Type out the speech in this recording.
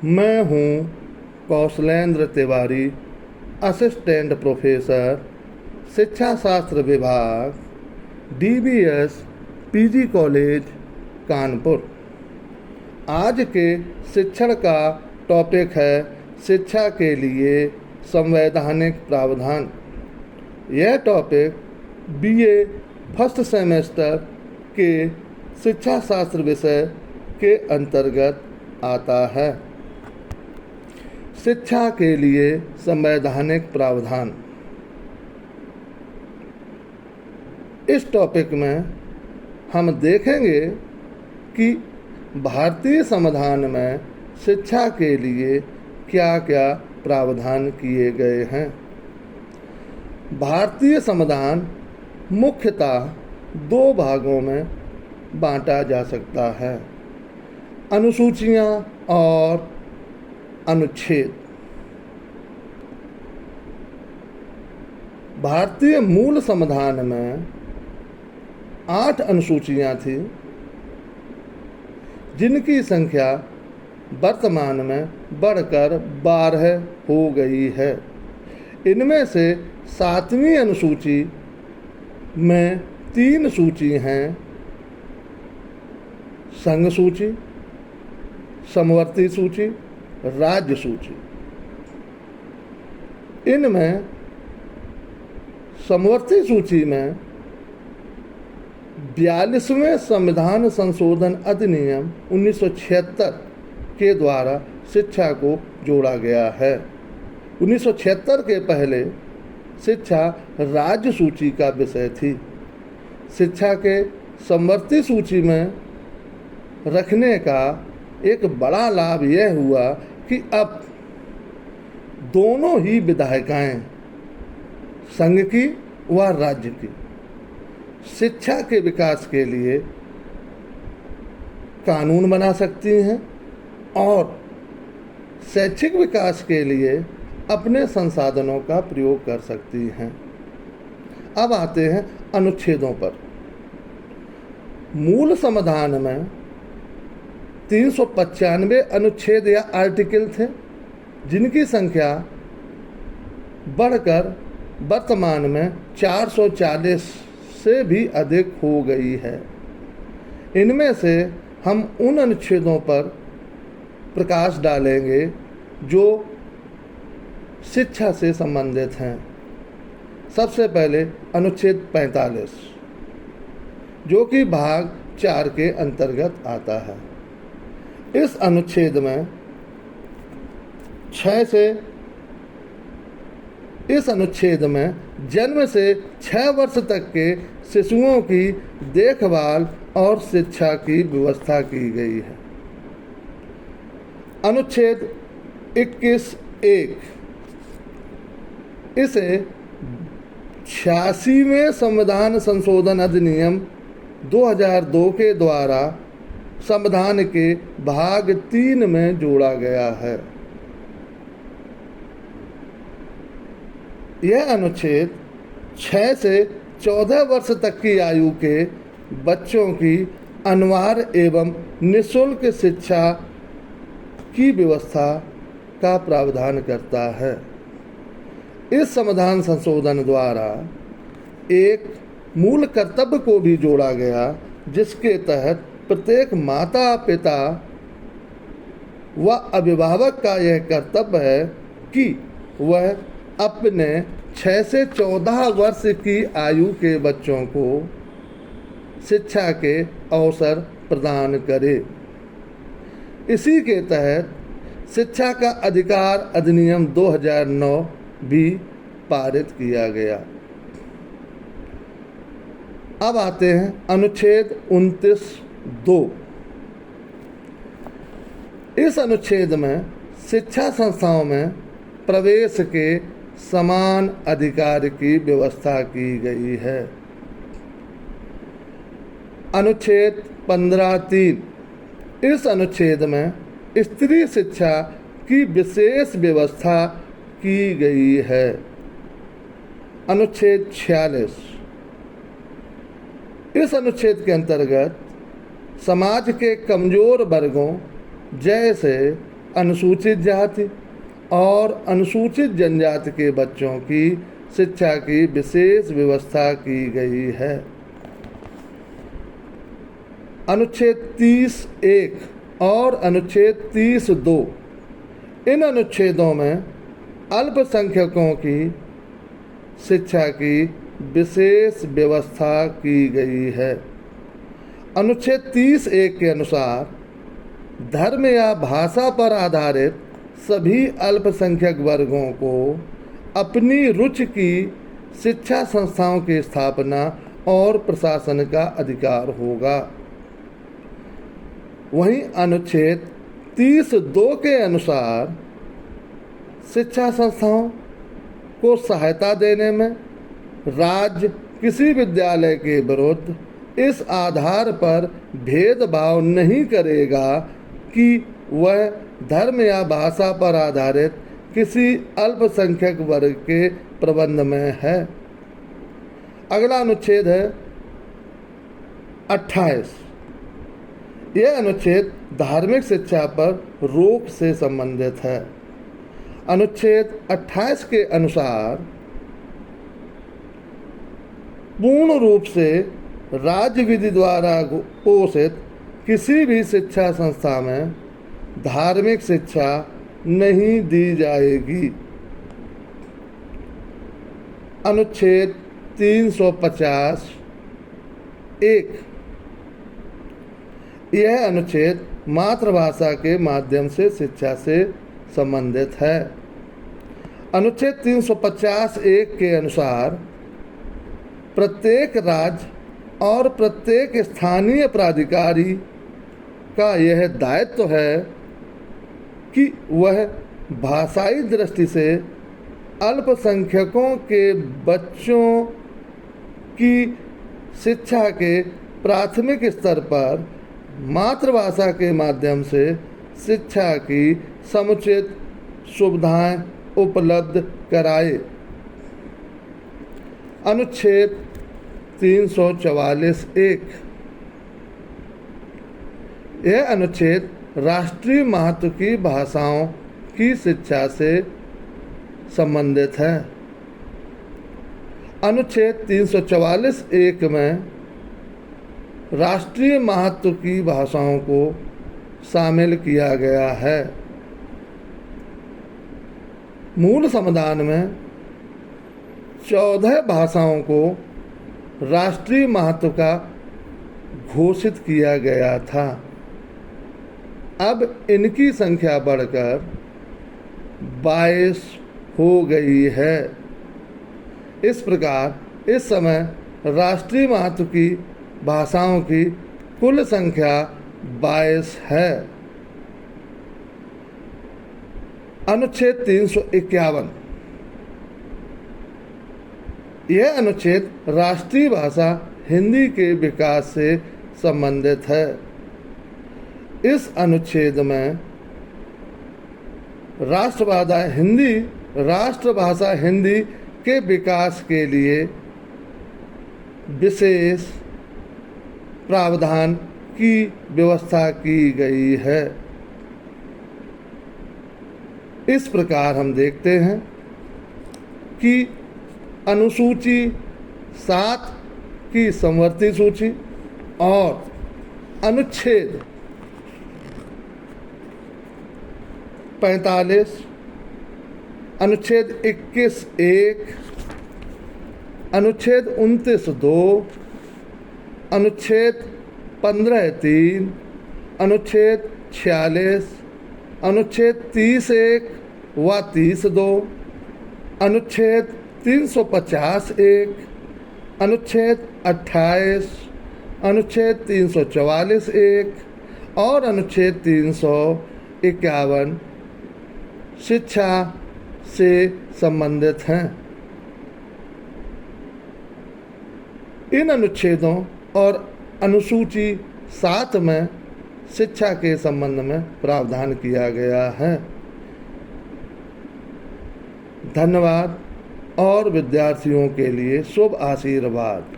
मैं हूँ Kaushalendra Tiwari, assistant professor, शिक्षा शास्त्र विभाग, DBS PG कॉलेज, कानपुर। आज के शिक्षण का टॉपिक है शिक्षा के लिए संवैधानिक प्रावधान। यह टॉपिक BA फर्स्ट सेमेस्टर के शिक्षा शास्त्र विषय के अंतर्गत आता है। शिक्षा के लिए संवैधानिक प्रावधान। इस टॉपिक में हम देखेंगे कि भारतीय संविधान में शिक्षा के लिए क्या क्या प्रावधान किए गए हैं। भारतीय संविधान मुख्यतः दो भागों में बांटा जा सकता है: अनुसूचियां और अनुच्छेद। भारतीय मूल संविधान में 8 अनुसूचियां थीं, जिनकी संख्या वर्तमान में बढ़कर 12 हो गई है। इनमें से 7वीं अनुसूची में 3 सूची हैं: संघ सूची, समवर्ती सूची, राज्य सूची। इनमें समवर्ती सूची में 42वें संविधान संशोधन अधिनियम 1976 के द्वारा शिक्षा को जोड़ा गया है। 1976 के पहले शिक्षा राज्य सूची का विषय थी। शिक्षा के समवर्ती सूची में रखने का एक बड़ा लाभ यह हुआ कि अब दोनों ही विधायिकाएं, संघ की व राज्य की, शिक्षा के विकास के लिए कानून बना सकती हैं और शैक्षिक विकास के लिए अपने संसाधनों का प्रयोग कर सकती हैं। अब आते हैं अनुच्छेदों पर। मूल संविधान में 395 अनुच्छेद या आर्टिकल थे, जिनकी संख्या बढ़कर वर्तमान में 440 से भी अधिक हो गई है। इनमें से हम उन अनुच्छेदों पर प्रकाश डालेंगे जो शिक्षा से संबंधित हैं। सबसे पहले अनुच्छेद 45, जो कि भाग 4 के अंतर्गत आता है। इस अनुच्छेद में जन्म से 6 वर्ष तक के शिशुओं की देखभाल और शिक्षा की व्यवस्था की गई है। अनुच्छेद 21(1) इसे 86वें संविधान संशोधन अधिनियम 2002 के द्वारा संविधान के भाग 3 में जोड़ा गया है। यह अनुच्छेद 6 से 14 वर्ष तक की आयु के बच्चों की अनिवार्य एवं निःशुल्क शिक्षा की व्यवस्था का प्रावधान करता है। इस संविधान संशोधन द्वारा एक मूल कर्तव्य को भी जोड़ा गया, जिसके तहत प्रत्येक माता पिता व अभिभावक का यह कर्तव्य है कि वह अपने 6 से 14 वर्ष की आयु के बच्चों को शिक्षा के अवसर प्रदान करे। इसी के तहत शिक्षा का अधिकार अधिनियम 2009 भी पारित किया गया। अब आते हैं अनुच्छेद 29(2). इस अनुच्छेद में शिक्षा संस्थाओं में प्रवेश के समान अधिकार की व्यवस्था की गई है। अनुच्छेद 15(3) इस अनुच्छेद में स्त्री शिक्षा की विशेष व्यवस्था की गई है। अनुच्छेद 46 इस अनुच्छेद के अंतर्गत समाज के कमजोर वर्गों जैसे अनुसूचित जाति और अनुसूचित जनजाति के बच्चों की शिक्षा की विशेष व्यवस्था की गई है। अनुच्छेद 30(1) और अनुच्छेद 30(2) इन अनुच्छेदों में अल्पसंख्यकों की शिक्षा की विशेष व्यवस्था की गई है। अनुच्छेद 30(1) के अनुसार धर्म या भाषा पर आधारित सभी अल्पसंख्यक वर्गों को अपनी रुचि की शिक्षा संस्थाओं की स्थापना और प्रशासन का अधिकार होगा। वहीं अनुच्छेद 30(2) के अनुसार शिक्षा संस्थाओं को सहायता देने में राज्य किसी विद्यालय के विरुद्ध इस आधार पर भेदभाव नहीं करेगा कि वह धर्म या भाषा पर आधारित किसी अल्पसंख्यक वर्ग के प्रबंध में है। अगला अनुच्छेद है 28। यह अनुच्छेद धार्मिक शिक्षा पर रोक से संबंधित है। अनुच्छेद 28 के अनुसार पूर्ण रूप से राज्य विधि द्वारा पोषित किसी भी शिक्षा संस्था में धार्मिक शिक्षा नहीं दी जाएगी। अनुच्छेद 350(1) यह अनुच्छेद मातृभाषा के माध्यम से शिक्षा से संबंधित है। अनुच्छेद 350(1) के अनुसार प्रत्येक राज्य और प्रत्येक स्थानीय प्राधिकारी का यह दायित्व है कि वह भाषाई दृष्टि से अल्पसंख्यकों के बच्चों की शिक्षा के प्राथमिक स्तर पर मातृभाषा के माध्यम से शिक्षा की समुचित सुविधाएं उपलब्ध कराए। अनुच्छेद 344(1) यह अनुच्छेद राष्ट्रीय महत्व की भाषाओं की शिक्षा से संबंधित है। अनुच्छेद 344(1) में राष्ट्रीय महत्व की भाषाओं को शामिल किया गया है। मूल संविधान में 14 भाषाओं को राष्ट्रीय महत्व का घोषित किया गया था। अब इनकी संख्या बढ़कर 22 हो गई है। इस प्रकार इस समय राष्ट्रीय महत्व की भाषाओं की कुल संख्या 22 है। अनुच्छेद 351 यह अनुच्छेद राष्ट्रीय भाषा हिंदी के विकास से संबंधित है। इस अनुच्छेद में राष्ट्रभाषा हिंदी के विकास के लिए विशेष प्रावधान की व्यवस्था की गई है। इस प्रकार हम देखते हैं कि अनुसूची 7 की समवर्ती सूची और अनुच्छेद 45, अनुच्छेद 21(1), अनुच्छेद 29(2), अनुच्छेद 15(3), अनुच्छेद 46, अनुच्छेद 30(1) व 30(2), अनुच्छेद 350(1), अनुच्छेद 28, अनुच्छेद 344(1) और अनुच्छेद 351 शिक्षा से संबंधित हैं। इन अनुच्छेदों और अनुसूची 7 में शिक्षा के संबंध में प्रावधान किया गया है। धन्यवाद और विद्यार्थियों के लिए शुभ आशीर्वाद।